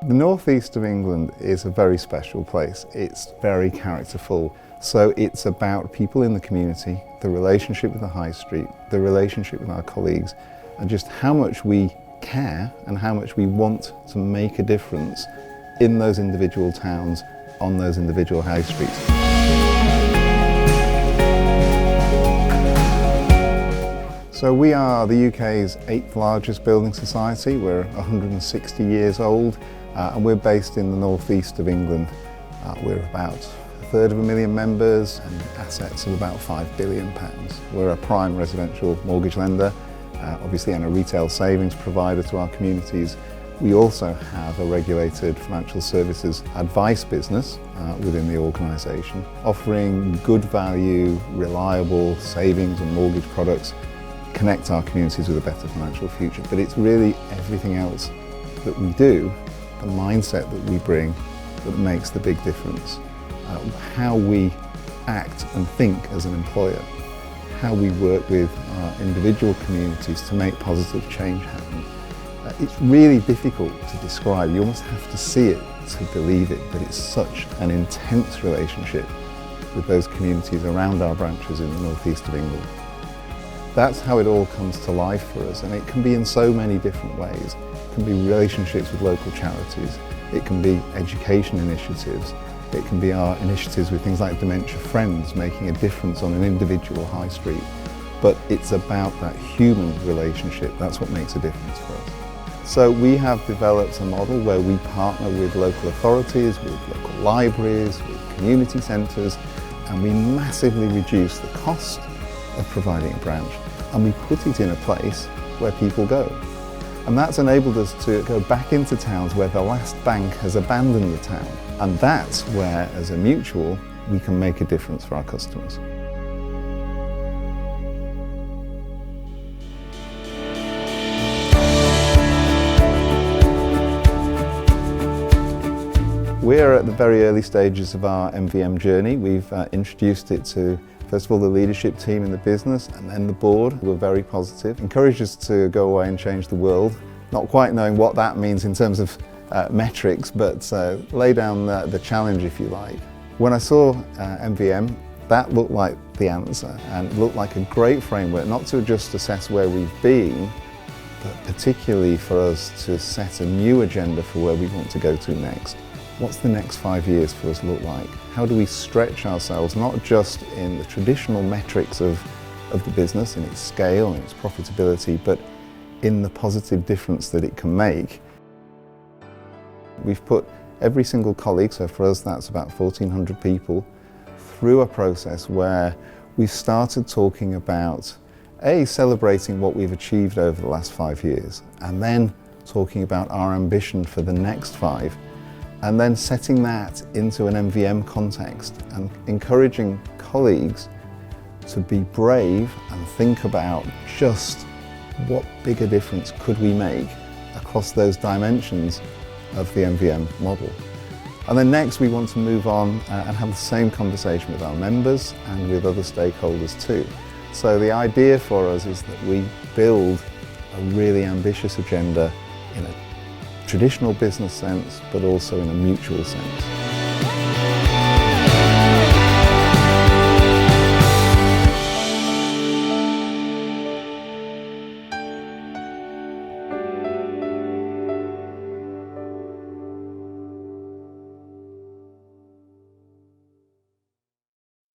The northeast of England is a very special place. It's very characterful. So it's about people in the community, the relationship with the high street, the relationship with our colleagues, and just how much we care and how much we want to make a difference in those individual towns, on those individual high streets. So we are the UK's 8th largest building society. We're 160 years old and we're based in the northeast of England. We're about a third of a million members and assets of about £5 billion. We're a prime residential mortgage lender, obviously, and a retail savings provider to our communities. We also have a regulated financial services advice business within the organisation, offering good value, reliable savings and mortgage products, connect our communities with a better financial future. But it's really everything else that we do, the mindset that we bring, that makes the big difference. How we act and think as an employer, how we work with our individual communities to make positive change happen. It's really difficult to describe. You almost have to see it to believe it, but it's such an intense relationship with those communities around our branches in the northeast of England. That's how it all comes to life for us, and it can be in so many different ways. It can be relationships with local charities, it can be education initiatives, it can be our initiatives with things like Dementia Friends, making a difference on an individual high street. But it's about that human relationship. That's what makes a difference for us. So we have developed a model where we partner with local authorities, with local libraries, with community centres, and we massively reduce the cost of providing a branch, and we put it in a place where people go. And that's enabled us to go back into towns where the last bank has abandoned the town. And that's where, as a mutual, we can make a difference for our customers. We're at the very early stages of our MVM journey. We've introduced it to, first of all, the leadership team in the business and then the board, who were very positive. Encouraged us to go away and change the world. Not quite knowing what that means in terms of metrics, but lay down the challenge, if you like. When I saw MVM, that looked like the answer and looked like a great framework, not to just assess where we've been, but particularly for us to set a new agenda for where we want to go to next. What's the next 5 years for us look like? How do we stretch ourselves, not just in the traditional metrics of the business, in its scale and its profitability, but in the positive difference that it can make? We've put every single colleague, so for us that's about 1,400 people, through a process where we've started talking about, celebrating what we've achieved over the last 5 years, and then talking about our ambition for the next 5. And then setting that into an MVM context and encouraging colleagues to be brave and think about just what bigger difference could we make across those dimensions of the MVM model. And then next we want to move on and have the same conversation with our members and with other stakeholders too. So the idea for us is that we build a really ambitious agenda in a traditional business sense, but also in a mutual sense.